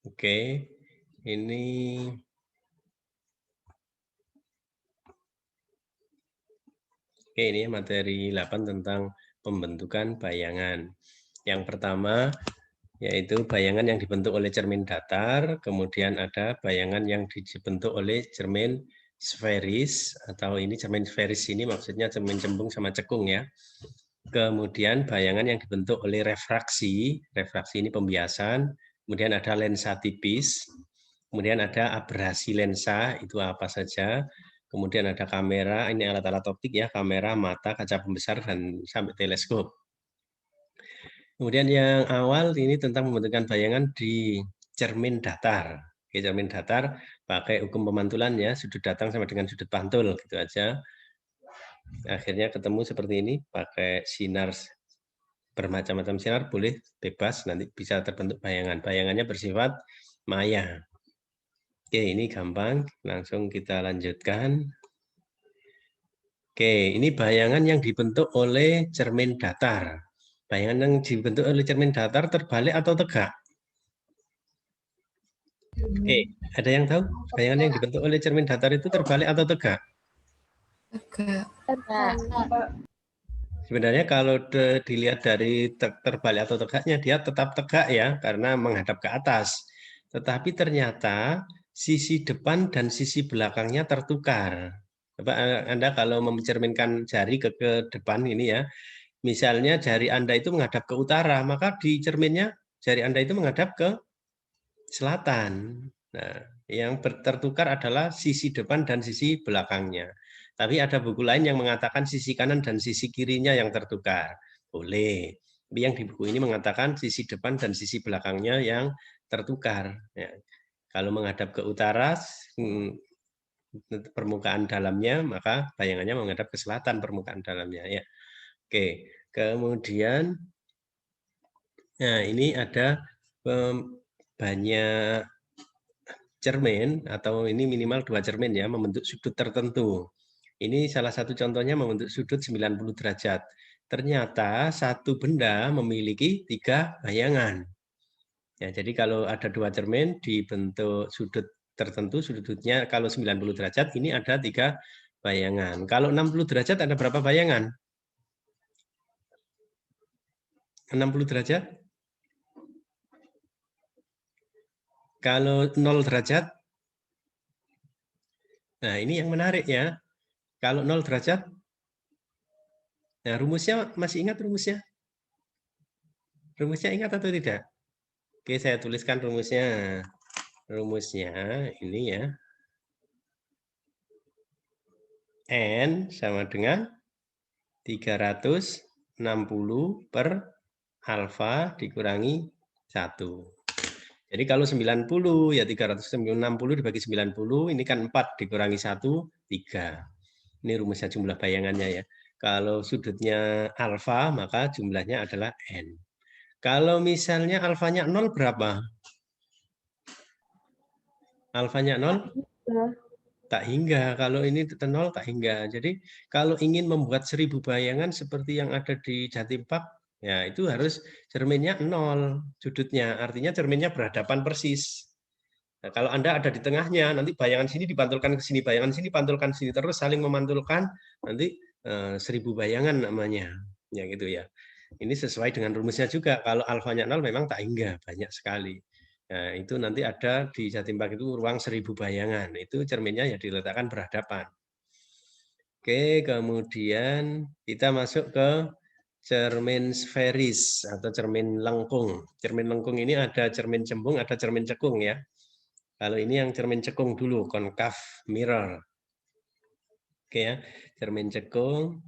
Oke, ini materi 8 tentang pembentukan bayangan. Yang pertama yaitu bayangan yang dibentuk oleh cermin datar, kemudian ada bayangan yang dibentuk oleh cermin sferis, atau ini cermin sferis ini maksudnya cermin cembung sama cekung ya. Kemudian bayangan yang dibentuk oleh refraksi, refraksi ini pembiasan, kemudian ada lensa tipis, kemudian ada abrasi lensa, itu apa saja, kemudian ada kamera, ini alat-alat optik ya, kamera, mata, kaca pembesar, dan sampai teleskop. Kemudian yang awal ini tentang pembentukan bayangan di cermin datar. Oke, cermin datar pakai hukum pemantulan ya, sudut datang sama dengan sudut pantul, gitu aja. Akhirnya ketemu seperti ini, pakai sinar bermacam-macam sinar, boleh bebas, nanti bisa terbentuk bayangan. Bayangannya bersifat maya. Oke, ini gampang, langsung kita lanjutkan. Oke, ini bayangan yang dibentuk oleh cermin datar. Bayangan yang dibentuk oleh cermin datar terbalik atau tegak? Oke, ada yang tahu? Bayangan yang dibentuk oleh cermin datar itu terbalik atau tegak? Tegak. Sebenarnya kalau dilihat dari terbalik atau tegaknya, dia tetap tegak ya, karena menghadap ke atas. Tetapi ternyata sisi depan dan sisi belakangnya tertukar. Coba Anda kalau mencerminkan jari ke depan ini ya, misalnya jari Anda itu menghadap ke utara, maka di cerminnya jari Anda itu menghadap ke selatan. Nah, yang tertukar adalah sisi depan dan sisi belakangnya. Tapi ada buku lain yang mengatakan sisi kanan dan sisi kirinya yang tertukar. Boleh. Tapi yang di buku ini mengatakan sisi depan dan sisi belakangnya yang tertukar. Ya. Kalau menghadap ke utara, permukaan dalamnya, maka bayangannya menghadap ke selatan permukaan dalamnya. Ya. Oke, kemudian, nah ini ada banyak cermin, atau ini minimal 2 cermin ya, membentuk sudut tertentu. Ini salah satu contohnya membentuk sudut 90 derajat. Ternyata satu benda memiliki 3 bayangan. Ya, jadi kalau ada 2 cermin dibentuk sudut tertentu, sudutnya kalau 90 derajat ini ada 3 bayangan. Kalau 60 derajat ada berapa bayangan? 60 derajat? Kalau 0 derajat? Nah, ini yang menarik ya. Kalau 0 derajat, nah rumusnya masih ingat rumusnya? Rumusnya ingat atau tidak? Oke, saya tuliskan rumusnya. Rumusnya ini ya. N sama dengan 360 per alfa dikurangi 1. Jadi kalau 90 ya 360 dibagi 90, ini kan 4 dikurangi 1, 3. Ini rumusnya jumlah bayangannya ya. Kalau sudutnya alfa, maka jumlahnya adalah N. Kalau misalnya alfanya 0 berapa? Alfanya 0? Tak hingga. Kalau ini 0 tak hingga. Jadi kalau ingin membuat 1000 bayangan seperti yang ada di Jatim Park, ya itu harus cerminnya 0 sudutnya. Artinya cerminnya berhadapan persis. Nah, kalau Anda ada di tengahnya, nanti bayangan sini dipantulkan ke sini, bayangan sini pantulkan sini, terus saling memantulkan, nanti 1000 bayangan namanya. Ya gitu ya. Ini sesuai dengan rumusnya juga. Kalau alfanya 0 memang tak hingga, banyak sekali. Nah, itu nanti ada di Jatim Park itu ruang 1000 bayangan. Itu cerminnya ya diletakkan berhadapan. Oke, kemudian kita masuk ke cermin sferis atau cermin lengkung. Cermin lengkung ini ada cermin cembung, ada cermin cekung ya. Kalau ini yang cermin cekung dulu, concave mirror. Oke ya, cermin cekung.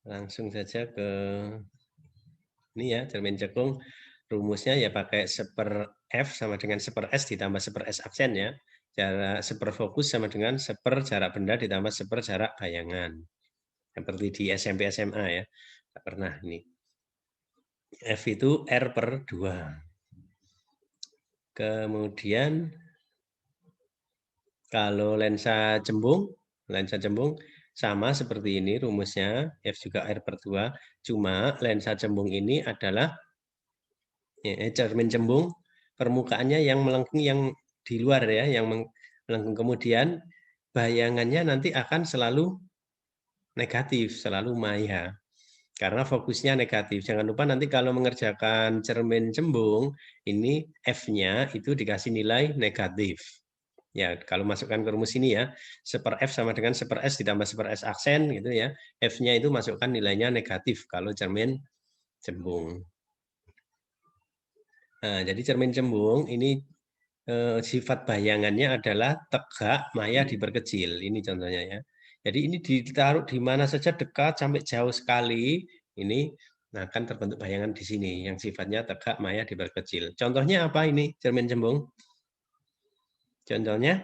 Langsung saja ke ini ya, cermin cekung. Rumusnya ya pakai 1/F sama dengan 1/S ditambah 1/S absen ya. Jarak 1/fokus sama dengan 1/, jarak benda ditambah 1/, jarak bayangan. Seperti di SMP SMA ya. Tak pernah ini. F itu R/2. Kemudian kalau lensa cembung sama seperti ini rumusnya, F juga R/2, cuma lensa cembung ini adalah cermin cembung, permukaannya yang melengkung yang di luar ya, yang melengkung. Kemudian bayangannya nanti akan selalu negatif, selalu maya. Karena fokusnya negatif. Jangan lupa nanti kalau mengerjakan cermin cembung, ini F-nya itu dikasih nilai negatif. Ya, kalau masukkan ke rumus ini ya, 1/F sama dengan 1/S ditambah 1/S aksen gitu ya. F-nya itu masukkan nilainya negatif kalau cermin cembung. Nah, jadi cermin cembung ini sifat bayangannya adalah tegak, maya, diperkecil. Ini contohnya ya. Jadi ini ditaruh di mana saja dekat sampai jauh sekali, ini akan terbentuk bayangan di sini yang sifatnya tegak, maya, diperkecil. Contohnya apa ini cermin cembung? Contohnya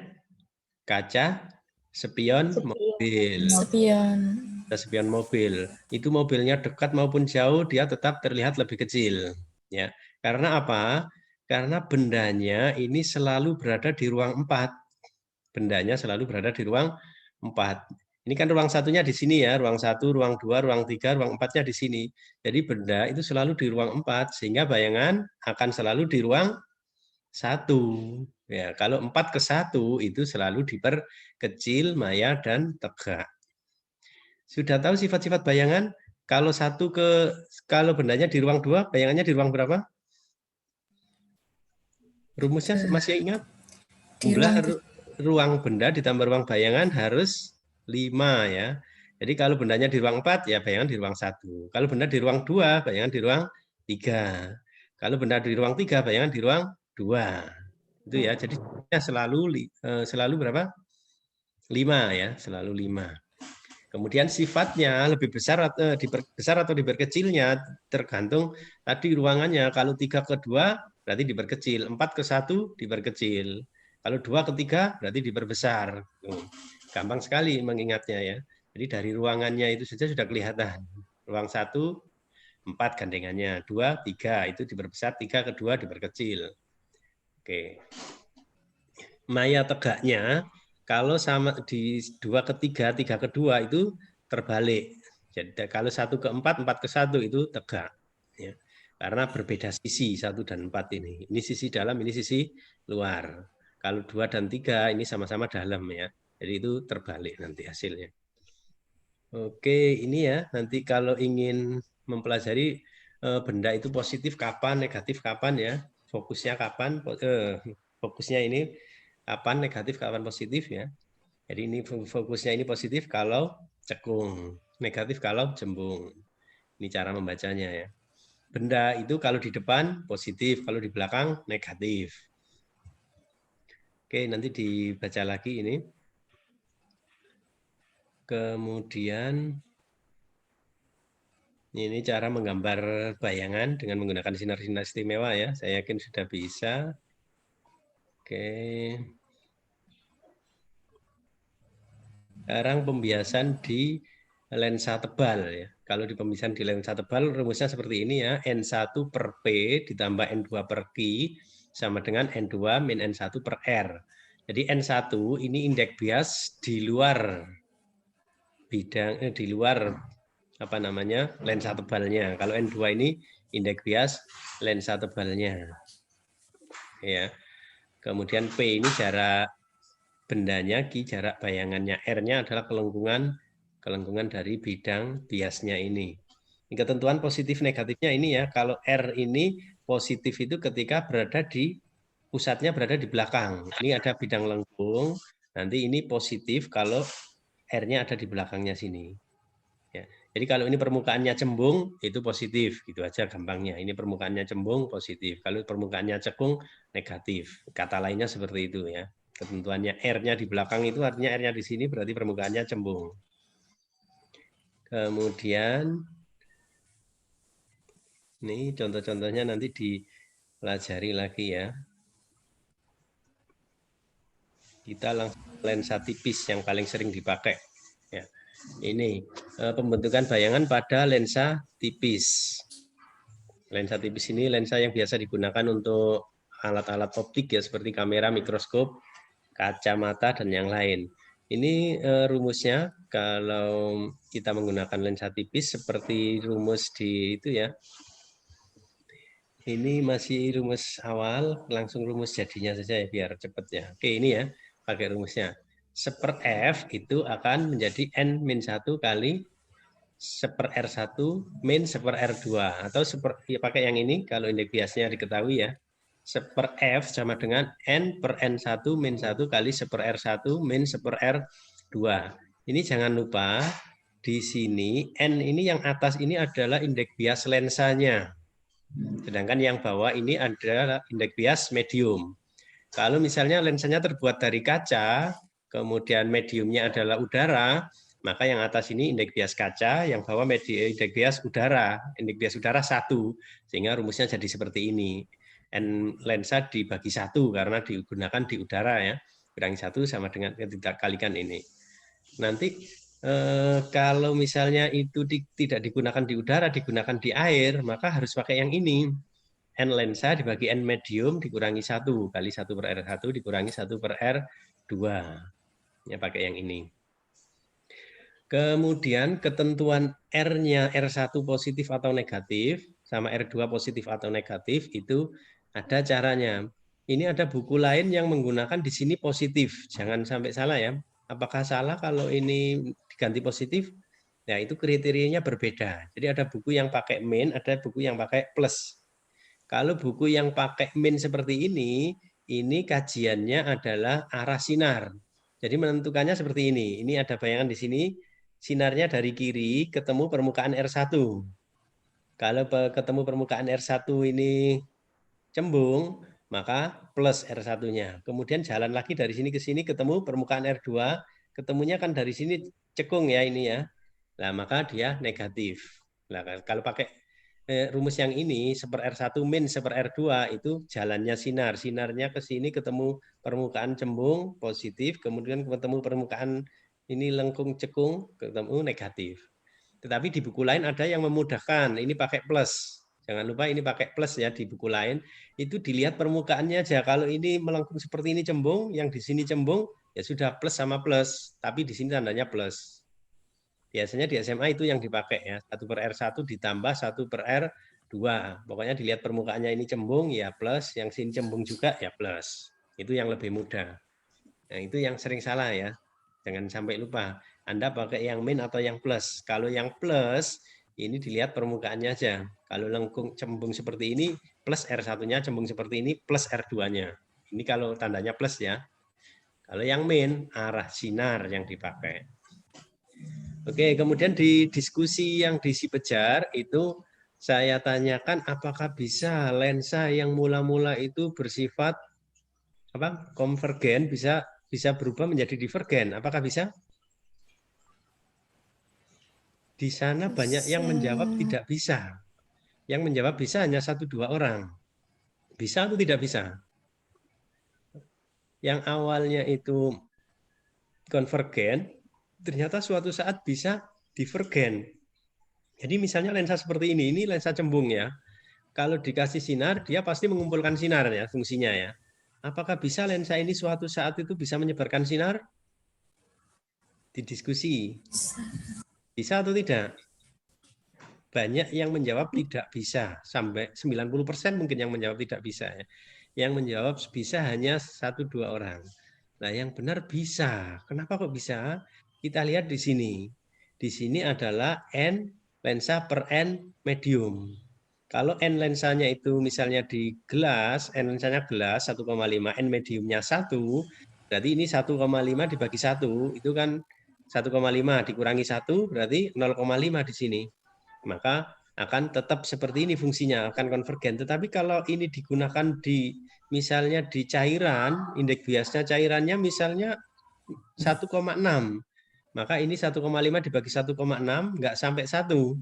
kaca spion mobil. Spion. Spion mobil. Itu mobilnya dekat maupun jauh dia tetap terlihat lebih kecil. Ya, karena apa? Karena bendanya ini selalu berada di ruang 4. Bendanya selalu berada di ruang 4. Ini kan ruang satunya di sini ya, ruang 1, ruang 2, ruang 3, ruang 4-nya di sini. Jadi benda itu selalu di ruang 4, sehingga bayangan akan selalu di ruang 1. Ya, kalau 4 ke 1 itu selalu diperkecil, maya, dan tegak. Sudah tahu sifat-sifat bayangan? Kalau bendanya di ruang 2, bayangannya di ruang berapa? Rumusnya masih ingat? Di Jumlah ruang benda ditambah ruang bayangan harus 5 ya. Jadi kalau bendanya di ruang 4, ya bayangan di ruang 1. Kalau benda di ruang 2, bayangan di ruang 3. Kalau benda di ruang 3, bayangan di ruang 2. Itu ya. Jadi selalu berapa? 5 ya, selalu 5. Kemudian sifatnya lebih besar atau diperkecilnya tergantung tadi ruangannya. Kalau 3 ke 2 berarti diperkecil, 4 ke 1 diperkecil. Kalau 2 ke 3 berarti diperbesar. Gampang sekali mengingatnya ya. Jadi dari ruangannya itu saja sudah kelihatan. Ruang 1 4 gandengannya, 2 3 itu diperbesar, 3 ke 2 diperkecil. Oke. Maya tegaknya kalau sama di 2 ke 3, 3 ke 2 itu terbalik. Jadi kalau 1 ke 4, 4 ke 1 itu tegak. Ya. Karena berbeda sisi 1 dan 4 ini. Ini sisi dalam, ini sisi luar. Kalau 2 dan 3 ini sama-sama dalam ya. Jadi itu terbalik nanti hasilnya. Oke, ini ya nanti kalau ingin mempelajari benda itu positif kapan, negatif kapan ya. Fokusnya kapan, fokusnya ini kapan negatif, kapan positif ya. Jadi ini fokusnya ini positif kalau cekung, negatif kalau cembung. Ini cara membacanya ya. Benda itu kalau di depan positif, kalau di belakang negatif. Oke, nanti dibaca lagi ini. Kemudian ini cara menggambar bayangan dengan menggunakan sinar-sinar istimewa ya. Saya yakin sudah bisa. Oke. Sekarang pembiasan di lensa tebal ya. Kalau di pembiasan di lensa tebal rumusnya seperti ini ya. N1 per P ditambah N2 per Q sama dengan N2 min N1 per R. Jadi N1 ini indeks bias di luar di luar apa namanya lensa tebalnya. Kalau N2 ini indeks bias lensa tebalnya. Ya. Kemudian P ini jarak bendanya, Q jarak bayangannya, R-nya adalah kelengkungan dari bidang biasnya ini. Ini ketentuan positif negatifnya ini ya. Kalau R ini positif itu ketika berada di pusatnya berada di belakang. Ini ada bidang lengkung. Nanti ini positif kalau R-nya ada di belakangnya sini. Ya. Jadi kalau ini permukaannya cembung, itu positif. Gitu aja gampangnya. Ini permukaannya cembung, positif. Kalau permukaannya cekung, negatif. Kata lainnya seperti itu ya. Ketentuannya R-nya di belakang itu artinya R-nya di sini berarti permukaannya cembung. Kemudian, ini contoh-contohnya nanti dipelajari lagi ya. Kita langsung lensa tipis yang paling sering dipakai. Ya. Ini pembentukan bayangan pada lensa tipis. Lensa tipis ini lensa yang biasa digunakan untuk alat-alat optik ya seperti kamera, mikroskop, kacamata dan yang lain. Ini rumusnya kalau kita menggunakan lensa tipis seperti rumus di itu ya. Ini masih rumus awal, langsung rumus jadinya saja ya biar cepat ya. Oke, ini ya pakai rumusnya. 1/F itu akan menjadi N-1 kali 1/R1 min 1/R2 atau seperti ya, pakai yang ini kalau indeks biasnya diketahui ya. 1/F sama dengan N/N1 min 1 kali 1/R1 min 1/R2. Ini jangan lupa di sini N ini yang atas ini adalah indeks bias lensanya. Sedangkan yang bawah ini adalah indeks bias medium. Kalau misalnya lensanya terbuat dari kaca, kemudian mediumnya adalah udara, maka yang atas ini indeks bias kaca, yang bawah indeks bias udara. Indeks bias udara 1, sehingga rumusnya jadi seperti ini. N lensa dibagi 1 karena digunakan di udara ya. Kurangi 1 sama dengan tidak kalikan ini. Nanti kalau misalnya itu tidak digunakan di udara, digunakan di air, maka harus pakai yang ini. N lensa dibagi N medium dikurangi 1 kali 1/R1 dikurangi 1/R2. Ya, pakai yang ini. Kemudian ketentuan R-nya R1 positif atau negatif sama R2 positif atau negatif itu ada caranya. Ini ada buku lain yang menggunakan di sini positif. Jangan sampai salah ya. Apakah salah kalau ini diganti positif? Ya, itu kriterianya berbeda. Jadi ada buku yang pakai min, ada buku yang pakai plus. Kalau buku yang pakai min seperti ini kajiannya adalah arah sinar. Jadi menentukannya seperti ini. Ini ada bayangan di sini, sinarnya dari kiri ketemu permukaan R1. Kalau ketemu permukaan R1 ini cembung, maka plus R1-nya. Kemudian jalan lagi dari sini ke sini ketemu permukaan R2, ketemunya kan dari sini cekung ya ini ya. Nah, maka dia negatif. Nah, kalau pakai rumus yang ini 1/R1 min 1/R2 itu jalannya sinar. Sinarnya ke sini ketemu permukaan cembung positif, kemudian ketemu permukaan ini lengkung cekung ketemu negatif. Tetapi di buku lain ada yang memudahkan, ini pakai plus. Jangan lupa ini pakai plus ya di buku lain. Itu dilihat permukaannya aja. Kalau ini melengkung seperti ini cembung, yang di sini cembung, ya sudah plus sama plus. Tapi di sini tandanya plus. Biasanya di SMA itu yang dipakai ya, 1/R1 ditambah 1/R2. Pokoknya dilihat permukaannya ini cembung ya plus, yang sini cembung juga ya plus. Itu yang lebih mudah. Nah, itu yang sering salah ya. Jangan sampai lupa. Anda pakai yang min atau yang plus. Kalau yang plus ini dilihat permukaannya aja. Kalau lengkung cembung seperti ini plus R1-nya, cembung seperti ini plus R2-nya. Ini kalau tandanya plus ya. Kalau yang min arah sinar yang dipakai. Oke, kemudian di diskusi yang di Sipejar itu saya tanyakan apakah bisa lensa yang mula-mula itu bersifat konvergen bisa berubah menjadi divergen. Apakah bisa? Di sana banyak yang menjawab tidak bisa. Yang menjawab bisa hanya 1-2 orang. Bisa atau tidak bisa? Yang awalnya itu konvergen, ternyata suatu saat bisa divergen. Jadi misalnya lensa seperti ini lensa cembung ya. Kalau dikasih sinar, dia pasti mengumpulkan sinar ya fungsinya ya. Apakah bisa lensa ini suatu saat itu bisa menyebarkan sinar? Didiskusi. Bisa atau tidak? Banyak yang menjawab tidak bisa. Sampai 90% mungkin yang menjawab tidak bisa ya. Yang menjawab bisa hanya 1-2 orang. Nah, yang benar bisa. Kenapa kok bisa? Kita lihat di sini. Di sini adalah N lensa per N medium. Kalau N lensanya itu misalnya di gelas, N lensanya gelas 1,5, N mediumnya 1, berarti ini 1,5 dibagi 1, itu kan 1,5 dikurangi 1, berarti 0,5 di sini. Maka akan tetap seperti ini fungsinya, akan konvergen. Tetapi kalau ini digunakan di misalnya di cairan, indeks biasnya cairannya misalnya 1,6, maka ini 1,5 dibagi 1,6 nggak sampai 1.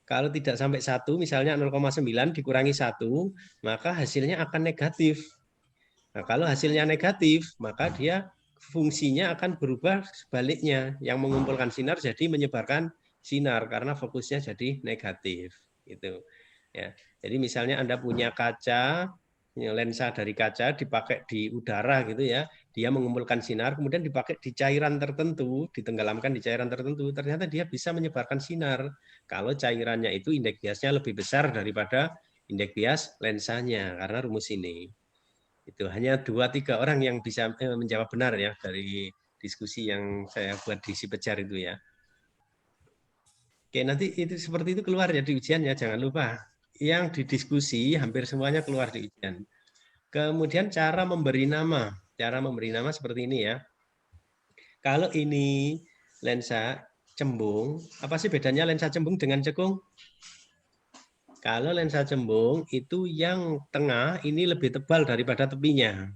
Kalau tidak sampai 1, misalnya 0,9 dikurangi 1, maka hasilnya akan negatif. Nah, kalau hasilnya negatif, maka dia fungsinya akan berubah sebaliknya. Yang mengumpulkan sinar jadi menyebarkan sinar karena fokusnya jadi negatif. Gitu. Ya. Jadi misalnya Anda punya kaca, lensa dari kaca dipakai di udara gitu ya, dia mengumpulkan sinar, kemudian dipakai di cairan tertentu, ditenggelamkan di cairan tertentu, ternyata dia bisa menyebarkan sinar. Kalau cairannya itu indeks biasnya lebih besar daripada indeks bias lensanya, karena rumus ini. Itu hanya 2-3 orang yang bisa menjawab benar ya dari diskusi yang saya buat di si Pejar itu ya. Oke, nanti itu seperti itu keluar ya di ujian ya, jangan lupa. Yang didiskusi hampir semuanya keluar di ujian. Kemudian cara memberi nama. Cara memberi nama seperti ini ya. Kalau ini lensa cembung, apa sih bedanya lensa cembung dengan cekung? Kalau lensa cembung itu yang tengah ini lebih tebal daripada tepinya.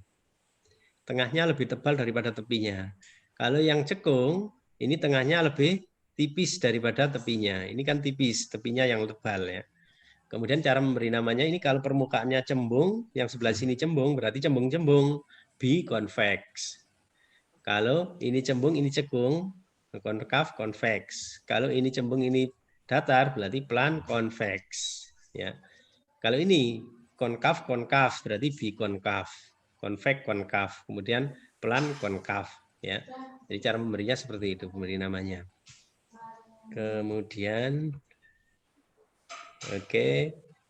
Tengahnya lebih tebal daripada tepinya. Kalau yang cekung, ini tengahnya lebih tipis daripada tepinya. Ini kan tipis, tepinya yang tebal ya. Kemudian cara memberi namanya ini kalau permukaannya cembung, yang sebelah sini cembung, berarti cembung-cembung, biconvex. Kalau ini cembung, ini cekung, konkav, convex. Kalau ini cembung, ini datar, berarti plan, convex. Ya. Kalau ini konkav, konkav, berarti bikonkav. Convex, konkav. Kemudian plan, konkav. Ya. Jadi cara memberinya seperti itu, memberi namanya. Kemudian, oke,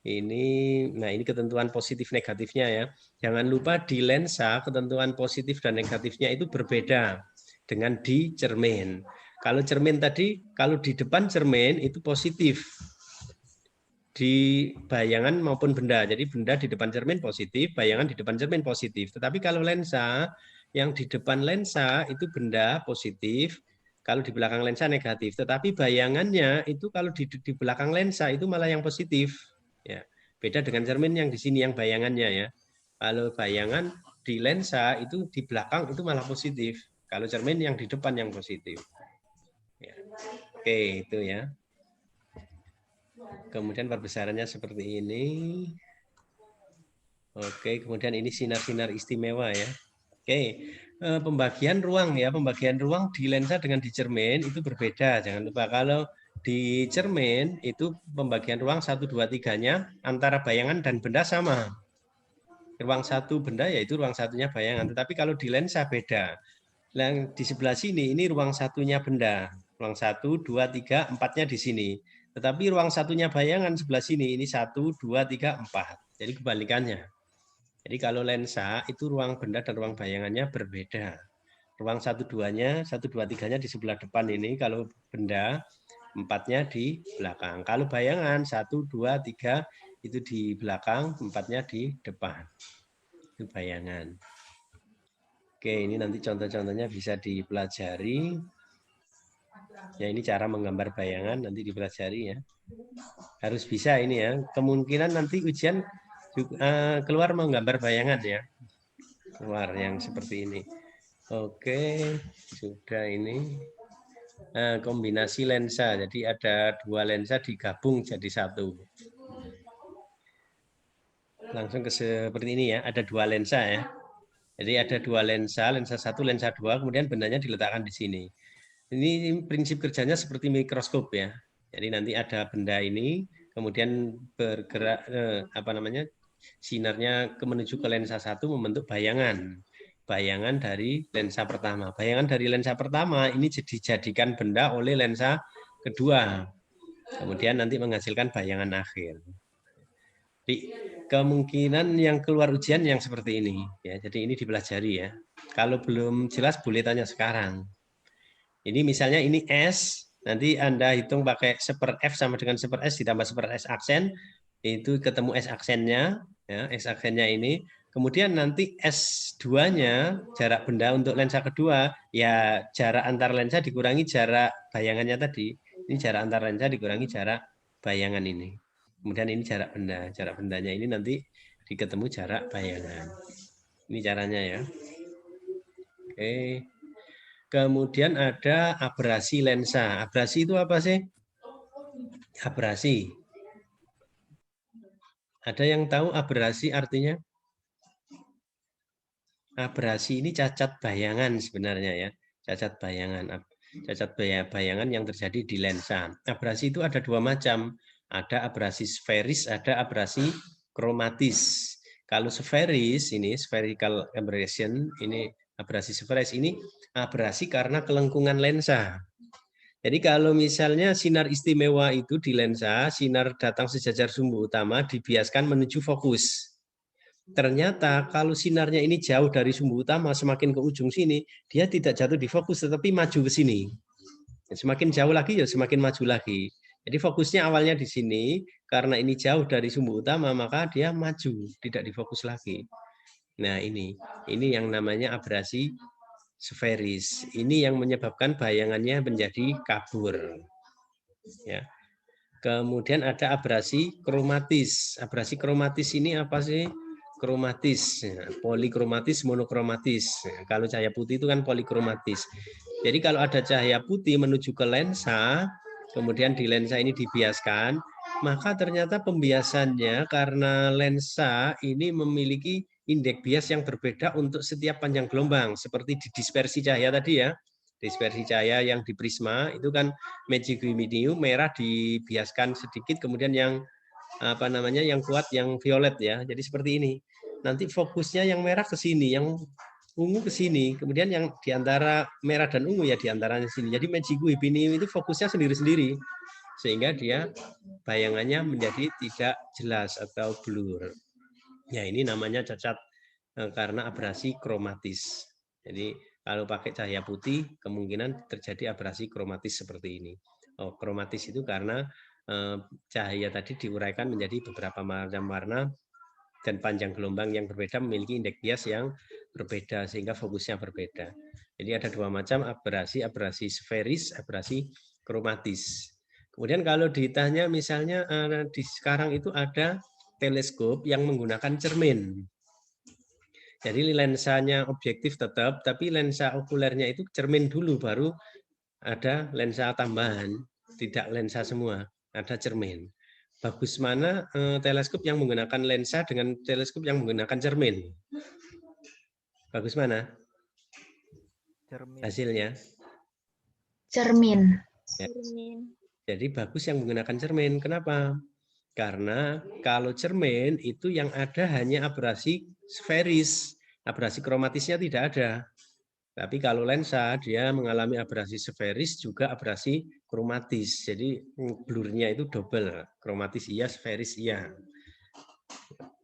ini ketentuan positif negatifnya ya. Jangan lupa di lensa ketentuan positif dan negatifnya itu berbeda dengan di cermin. Kalau cermin tadi, kalau di depan cermin itu positif di bayangan maupun benda. Jadi benda di depan cermin positif, bayangan di depan cermin positif. Tetapi kalau lensa, yang di depan lensa itu benda positif, kalau di belakang lensa negatif. Tetapi bayangannya itu kalau di belakang lensa itu malah yang positif. Ya, beda dengan cermin yang di sini yang bayangannya ya. Kalau bayangan di lensa itu di belakang itu malah positif. Kalau cermin yang di depan yang positif. Ya. Oke, itu ya. Kemudian perbesarannya seperti ini. Oke, kemudian ini sinar-sinar istimewa ya. Oke, pembagian ruang ya. Pembagian ruang di lensa dengan di cermin itu berbeda. Jangan lupa kalau di cermin itu pembagian ruang 1, 2, 3-nya antara bayangan dan benda sama. Ruang satu benda yaitu ruang satunya bayangan. Tetapi kalau di lensa beda. Yang di sebelah sini ini ruang satunya benda. Ruang 1, 2, 3, 4-nya di sini. Tetapi ruang satunya bayangan sebelah sini ini 1, 2, 3, 4. Jadi kebalikannya. Jadi kalau lensa itu ruang benda dan ruang bayangannya berbeda. Ruang 1, 2-nya, 1, 2, 3-nya di sebelah depan ini. Kalau benda 4-nya di belakang. Kalau bayangan 1, 2, 3 itu di belakang, 4-nya di depan. Itu bayangan. Oke, ini nanti contoh-contohnya bisa dipelajari. Ya, ini cara menggambar bayangan nanti dipelajari ya. Harus bisa ini ya. Kemungkinan nanti ujian juga, keluar menggambar bayangan ya. Keluar yang seperti ini. Oke, sudah ini. Nah, kombinasi lensa. Jadi ada 2 lensa digabung jadi 1. Langsung ke seperti ini ya. Ada 2 lensa ya. Jadi ada 2 lensa, lensa 1, lensa 2, kemudian bendanya diletakkan di sini. Ini prinsip kerjanya seperti mikroskop ya. Jadi nanti ada benda ini, kemudian bergerak sinarnya menuju ke lensa 1 membentuk bayangan. Bayangan dari lensa pertama. Bayangan dari lensa pertama ini dijadikan benda oleh lensa kedua. Kemudian nanti menghasilkan bayangan akhir. Jadi kemungkinan yang keluar ujian yang seperti ini ya. Jadi ini dipelajari ya. Kalau belum jelas boleh tanya sekarang. Ini misalnya ini S, nanti Anda hitung pakai 1/F sama dengan 1/S ditambah 1/S aksen, itu ketemu S aksennya, ya, S aksennya ini. Kemudian nanti S2-nya, jarak benda untuk lensa kedua, ya jarak antar lensa dikurangi jarak bayangannya tadi. Ini jarak antar lensa dikurangi jarak bayangan ini. Kemudian ini jarak benda. Jarak bendanya ini nanti diketemu jarak bayangan. Ini caranya ya. Oke. Kemudian ada abrasi lensa. Abrasi itu apa sih? Abrasi. Ada yang tahu abrasi artinya? Abrasi ini cacat bayangan sebenarnya ya. Cacat bayangan. Cacat bayangan yang terjadi di lensa. Abrasi itu ada 2 macam. Ada abrasi sferis, ada abrasi kromatis. Kalau sferis ini spherical aberration, ini abrasi sferis ini abrasi karena kelengkungan lensa. Jadi kalau misalnya sinar istimewa itu di lensa, sinar datang sejajar sumbu utama dibiaskan menuju fokus. Ternyata kalau sinarnya ini jauh dari sumbu utama, semakin ke ujung sini, dia tidak jatuh di fokus, tetapi maju ke sini. Semakin jauh lagi, ya semakin maju lagi. Jadi fokusnya awalnya di sini, karena ini jauh dari sumbu utama, maka dia maju, tidak difokus lagi. Nah ini yang namanya abrasi sferis. Ini yang menyebabkan bayangannya menjadi kabur. Ya. Kemudian ada abrasi kromatis. Abrasi kromatis ini apa sih? Kromatis, polikromatis, monokromatis. Kalau cahaya putih itu kan polikromatis. Jadi kalau ada cahaya putih menuju ke lensa, kemudian di lensa ini dibiaskan, maka ternyata pembiasannya karena lensa ini memiliki indeks bias yang berbeda untuk setiap panjang gelombang, seperti di dispersi cahaya tadi ya. Dispersi cahaya yang di prisma itu kan medium merah dibiaskan sedikit, kemudian yang apa namanya yang kuat yang violet ya. Jadi seperti ini. Nanti fokusnya yang merah ke sini, yang ungu ke sini, kemudian yang diantara merah dan ungu ya diantaranya sini. Jadi medium itu fokusnya sendiri-sendiri, sehingga dia bayangannya menjadi tidak jelas atau blur. Ya ini namanya cacat karena abrasi kromatis. Jadi kalau pakai cahaya putih kemungkinan terjadi abrasi kromatis seperti ini. Oh, kromatis itu karena cahaya tadi diuraikan menjadi beberapa macam warna dan panjang gelombang yang berbeda memiliki indeks bias yang berbeda sehingga fokusnya berbeda. Jadi ada dua macam abrasi, abrasi sferis, abrasi kromatis. Kemudian kalau ditanya misalnya di sekarang itu ada teleskop yang menggunakan cermin. Jadi lensanya objektif tetap, tapi lensa okulernya itu cermin dulu, baru ada lensa tambahan, tidak lensa semua, ada cermin. Bagus mana teleskop yang menggunakan lensa dengan teleskop yang menggunakan cermin? Bagus mana? Cermin. Hasilnya? Cermin. Ya. Jadi bagus yang menggunakan cermin. Kenapa? Karena kalau cermin itu yang ada hanya abrasi sferis, abrasi kromatisnya tidak ada. Tapi kalau lensa dia mengalami abrasi sferis juga abrasi kromatis. Jadi blurnya itu double, kromatis iya, sferis iya.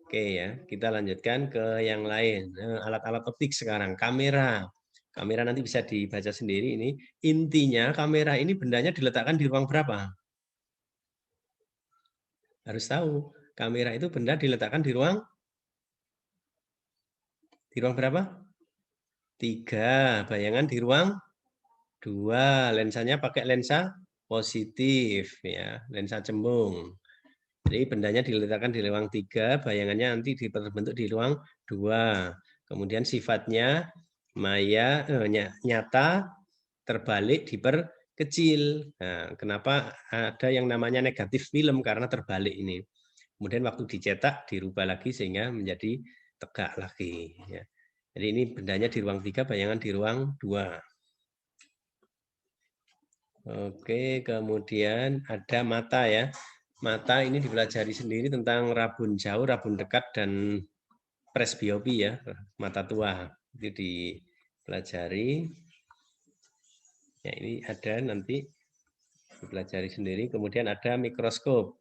Oke ya, kita lanjutkan ke yang lain. Alat-alat optik sekarang, kamera. Kamera nanti bisa dibaca sendiri ini. Intinya kamera ini bendanya diletakkan di ruang berapa? Harus tahu, kamera itu benda diletakkan di ruang berapa? 3. Bayangan di ruang 2. Lensanya pakai lensa positif ya, lensa cembung. Jadi bendanya diletakkan di ruang 3, bayangannya nanti dibentuk di ruang 2. Kemudian sifatnya maya nyata, terbalik, diperkecil. Nah, kenapa ada yang namanya negatif film? Karena terbalik ini. Kemudian waktu dicetak dirubah lagi sehingga menjadi tegak lagi. Ya. Jadi ini bendanya di ruang 3, bayangan di ruang 2. Oke, kemudian ada mata ya. Mata ini dipelajari sendiri tentang rabun jauh, rabun dekat, dan presbiopi ya, mata tua. Itu dipelajari. Ya ini ada nanti dipelajari sendiri. Kemudian ada mikroskop.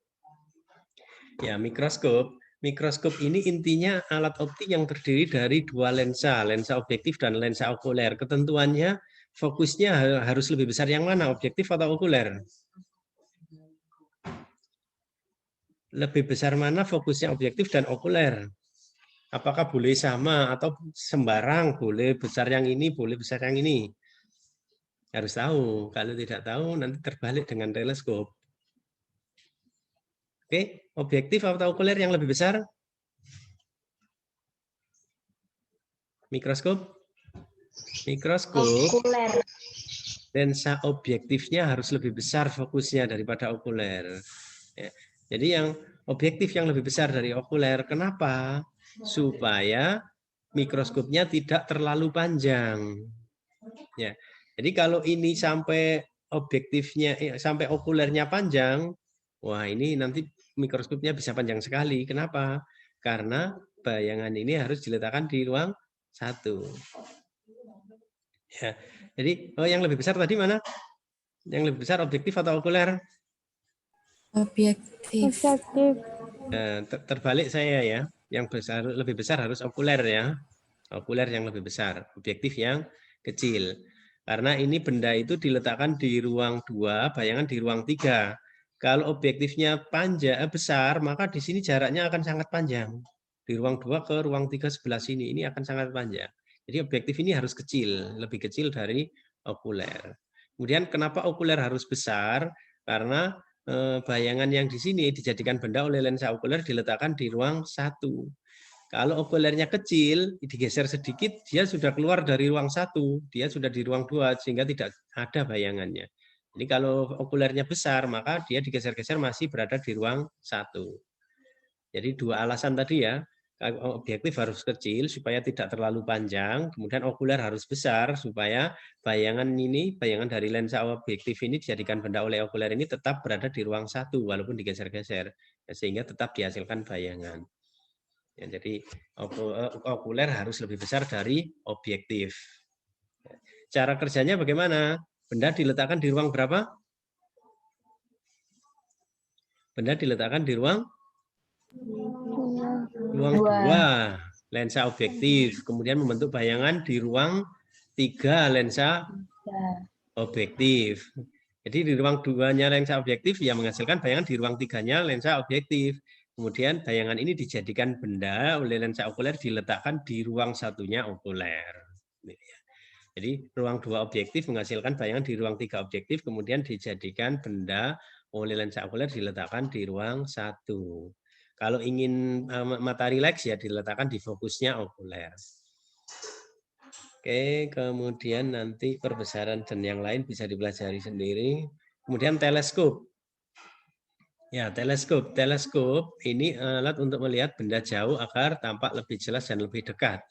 Ya, mikroskop ini intinya alat optik yang terdiri dari 2 lensa, lensa objektif dan lensa okuler. Ketentuannya fokusnya harus lebih besar yang mana, objektif atau okuler? Lebih besar mana fokusnya, objektif dan okuler? Apakah boleh sama atau sembarang, boleh besar yang ini, boleh besar yang ini? Harus tahu, kalau tidak tahu nanti terbalik dengan teleskop. Oke, objektif atau okuler yang lebih besar? Mikroskop? Mikroskop, Okuler. lensa objektifnya harus lebih besar fokusnya daripada okuler. Ya. Jadi yang objektif yang lebih besar dari okuler, kenapa? Supaya mikroskopnya tidak terlalu panjang. Ya. Jadi kalau ini sampai objektifnya sampai okulernya panjang, wah ini nanti mikroskopnya bisa panjang sekali. Kenapa? Karena bayangan ini harus diletakkan di ruang 1. Ya. Jadi yang lebih besar tadi mana? Yang lebih besar objektif atau okuler? Objektif. Nah, terbalik saya ya. Yang besar lebih besar harus okuler ya. Okuler yang lebih besar, objektif yang kecil. Karena ini benda itu diletakkan di ruang 2, bayangan di ruang 3. Kalau objektifnya panjang besar, maka di sini jaraknya akan sangat panjang. Di ruang 2 ke ruang 3 sebelah sini ini akan sangat panjang. Jadi objektif ini harus kecil, lebih kecil dari okuler. Kemudian kenapa okuler harus besar? Karena bayangan yang di sini dijadikan benda oleh lensa okuler diletakkan di ruang 1. Kalau okulernya kecil, digeser sedikit, dia sudah keluar dari ruang 1, dia sudah di ruang 2, sehingga tidak ada bayangannya. Jadi kalau okulernya besar, maka dia digeser-geser masih berada di ruang 1. Jadi 2 alasan tadi ya, objektif harus kecil supaya tidak terlalu panjang, kemudian okuler harus besar supaya bayangan dari lensa objektif ini dijadikan benda oleh okuler ini tetap berada di ruang 1 walaupun digeser-geser, sehingga tetap dihasilkan bayangan. Ya, jadi okuler harus lebih besar dari objektif. Cara kerjanya bagaimana? Benda diletakkan di ruang berapa? Benda diletakkan di ruang 2, lensa objektif. Kemudian membentuk bayangan di ruang 3, lensa objektif. Jadi di ruang 2-nya lensa objektif ya menghasilkan bayangan di ruang 3-nya lensa objektif. Kemudian bayangan ini dijadikan benda oleh lensa okuler diletakkan di ruang 1-nya okuler. Jadi ruang 2 objektif menghasilkan bayangan di ruang 3 objektif, kemudian dijadikan benda oleh lensa okuler diletakkan di ruang 1. Kalau ingin mata rileks ya diletakkan di fokusnya okuler. Oke, kemudian nanti perbesaran dan yang lain bisa dipelajari sendiri. Kemudian teleskop. Ya, teleskop. Teleskop ini alat untuk melihat benda jauh agar tampak lebih jelas dan lebih dekat.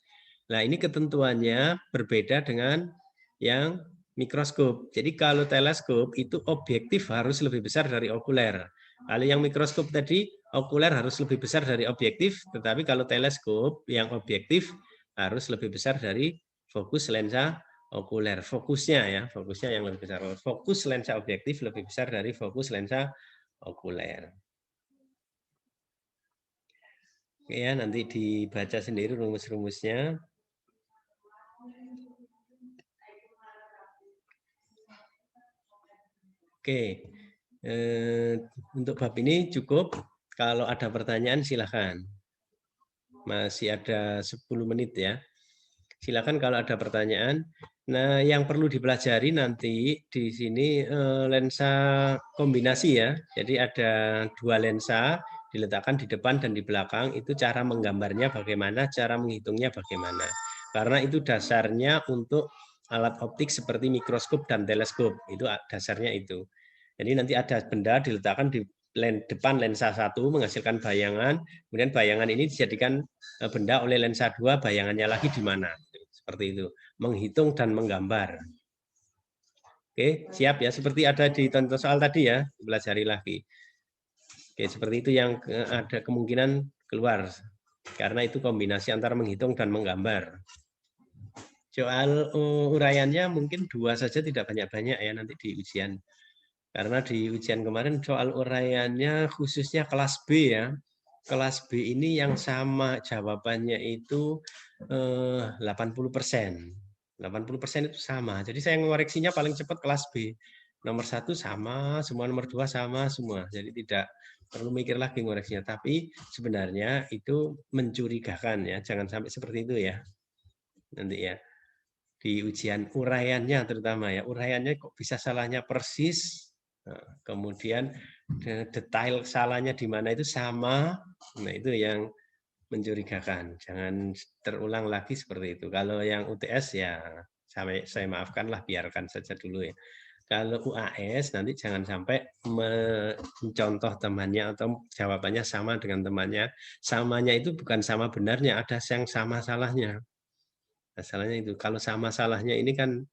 Nah, ini ketentuannya berbeda dengan yang mikroskop. Jadi kalau teleskop itu objektif harus lebih besar dari okuler. Kalau yang mikroskop tadi okuler harus lebih besar dari objektif, tetapi kalau teleskop yang objektif harus lebih besar dari fokus lensa okuler. Fokusnya ya, fokusnya yang lebih besar. Fokus lensa objektif lebih besar dari fokus lensa okuler. Oke ya, nanti dibaca sendiri rumus-rumusnya. Oke, untuk bab ini cukup. Kalau ada pertanyaan silahkan. Masih ada 10 menit ya. Silakan kalau ada pertanyaan. Nah, yang perlu dipelajari nanti di sini lensa kombinasi ya. Jadi ada 2 lensa diletakkan di depan dan di belakang. Itu cara menggambarnya bagaimana, cara menghitungnya bagaimana. Karena itu dasarnya untuk alat optik seperti mikroskop dan teleskop. Itu dasarnya itu. Jadi nanti ada benda diletakkan di depan lensa 1 menghasilkan bayangan, kemudian bayangan ini dijadikan benda oleh lensa 2, bayangannya lagi di mana. Seperti itu, menghitung dan menggambar. Oke, siap ya, seperti ada di contoh soal tadi ya, pelajari lagi. Oke, seperti itu yang ada kemungkinan keluar, karena itu kombinasi antara menghitung dan menggambar. Soal uraiannya mungkin 2 saja, tidak banyak-banyak ya nanti di ujian. Karena di ujian kemarin soal uraiannya khususnya kelas B ya. Kelas B ini yang sama jawabannya itu 80%. 80% itu sama. Jadi saya ngoreksinya paling cepat kelas B. Nomor 1 sama, semua nomor 2 sama semua. Jadi tidak perlu mikir lagi ngoreksinya. Tapi sebenarnya itu mencurigakan ya. Jangan sampai seperti itu ya. Nanti ya. Di ujian uraiannya terutama ya. Uraiannya kok bisa salahnya persis. Kemudian detail salahnya di mana itu sama, nah itu yang mencurigakan. Jangan terulang lagi seperti itu. Kalau yang UTS ya saya maafkanlah, biarkan saja dulu ya. Kalau UAS nanti jangan sampai mencontoh temannya atau jawabannya sama dengan temannya. Samanya itu bukan sama benarnya, ada yang sama salahnya. Masalahnya itu kalau sama salahnya ini kan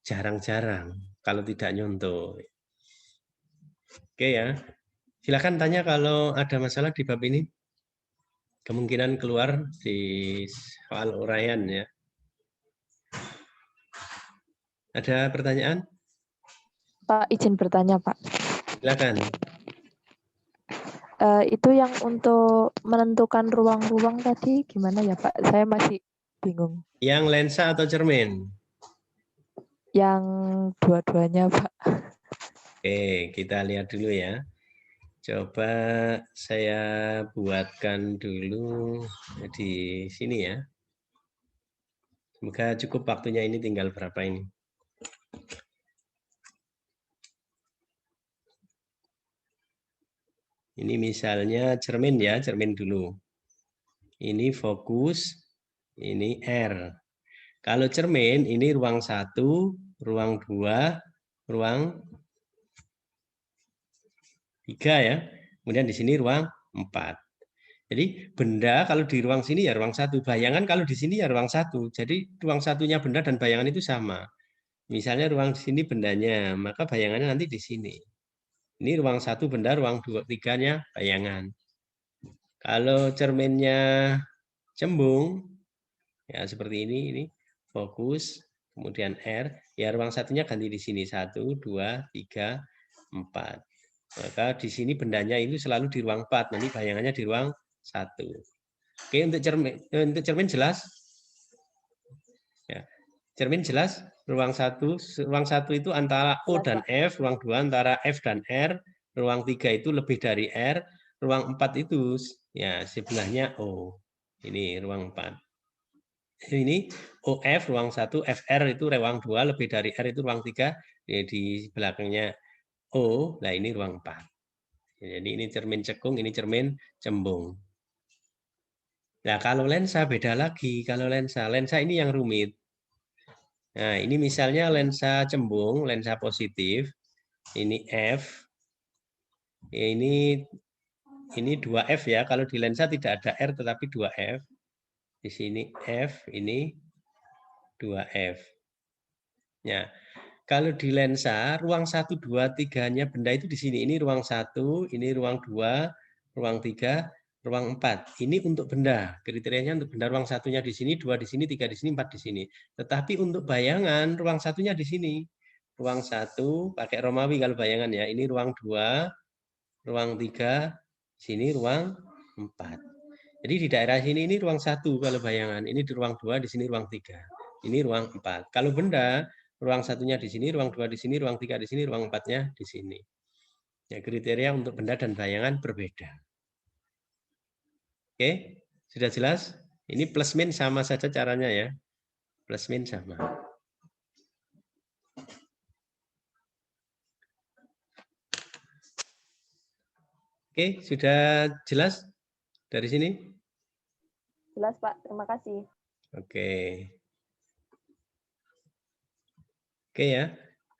jarang-jarang kalau tidak nyontoh. Oke ya, silakan tanya kalau ada masalah di bab ini. kemungkinan keluar di soal uraian ya. Ada pertanyaan? Pak, izin bertanya, Pak. Silakan. Itu yang untuk menentukan ruang-ruang tadi gimana ya, Pak? Saya masih bingung. Yang lensa atau cermin? Yang dua-duanya, Pak. Oke, kita lihat dulu ya. Coba saya buatkan dulu di sini ya. Semoga cukup waktunya, ini tinggal berapa ini. Ini misalnya cermin ya, cermin dulu. Ini fokus, ini R. Kalau cermin, ini ruang 1, ruang 2, ruang 3 ya. Kemudian di sini ruang 4. Jadi benda kalau di ruang sini ya ruang 1. Bayangan kalau di sini ya ruang 1. Jadi ruang satunya benda dan bayangan itu sama. Misalnya ruang sini bendanya, maka bayangannya nanti di sini. Ini ruang 1 benda, ruang 2, 3-nya bayangan. Kalau cerminnya cembung, ya seperti ini fokus, kemudian R, ya ruang satunya ganti di sini 1, 2, 3, 4. Maka di sini bendanya itu selalu di ruang 4, nanti bayangannya di ruang 1. Oke, untuk cermin jelas? Ya. Cermin jelas? Ruang 1 itu antara O dan F, ruang 2 antara F dan R, ruang 3 itu lebih dari R, ruang 4 itu ya sebelahnya O. Ini ruang 4. Ini OF ruang 1, FR itu ruang 2, lebih dari R itu ruang 3, ya, di belakangnya O, nah ini ruang 4. Jadi ini cermin cekung, ini cermin cembung. Nah, kalau lensa beda lagi. Kalau lensa ini yang rumit. Nah, ini misalnya lensa cembung, lensa positif. Ini F. Ini 2F ya. Kalau di lensa tidak ada R tetapi 2F. Di sini F, ini 2F. Ya. Kalau di lensa, ruang 1, 2, 3-nya benda itu di sini. Ini ruang 1, ini ruang 2, ruang 3, ruang 4. Ini untuk benda. Kriterianya untuk benda ruang satunya di sini, 2 di sini, 3 di sini, 4 di sini. Tetapi untuk bayangan, ruang satunya di sini. Ruang 1, pakai Romawi kalau bayangan ya. Ini ruang 2, ruang 3, sini ruang 4. Jadi di daerah sini ini ruang 1 kalau bayangan. Ini di ruang 2, di sini ruang 3. Ini ruang 4. Kalau benda, ruang satunya di sini, ruang 2 di sini, ruang 3 di sini, ruang 4-nya di sini. Ya, kriteria untuk benda dan bayangan berbeda. Oke, sudah jelas? Ini plus min sama saja caranya ya. Plus min sama. Oke, sudah jelas dari sini? Jelas, Pak. Terima kasih. Oke. Oke ya.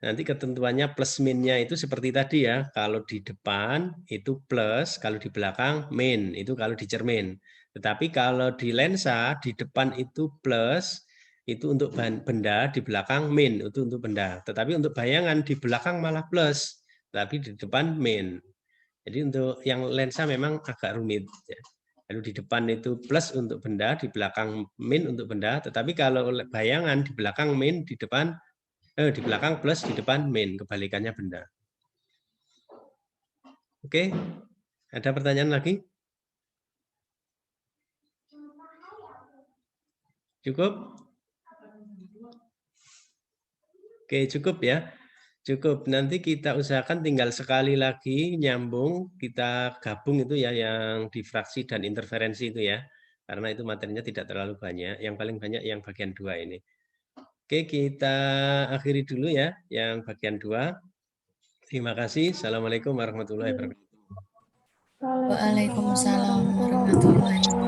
Nanti ketentuannya plus minnya itu seperti tadi ya. Kalau di depan itu plus, kalau di belakang min, itu kalau di cermin. Tetapi kalau di lensa, di depan itu plus, itu untuk benda, di belakang min, itu untuk benda. Tetapi untuk bayangan, di belakang malah plus, tapi di depan min. Jadi untuk yang lensa memang agak rumit. Ya. Lalu di depan itu plus untuk benda, di belakang min untuk benda. Tetapi kalau bayangan, di belakang min, di depan di belakang plus, di depan min, kebalikannya benda. Oke, ada pertanyaan lagi? Cukup? Oke, cukup ya. Cukup. Nanti kita usahakan tinggal sekali lagi nyambung, kita gabung itu ya yang difraksi dan interferensi itu ya. Karena itu materinya tidak terlalu banyak, yang paling banyak yang bagian 2 ini. Oke, kita akhiri dulu ya yang bagian 2. Terima kasih. Assalamualaikum warahmatullahi wabarakatuh. Waalaikumsalam warahmatullahi wabarakatuh.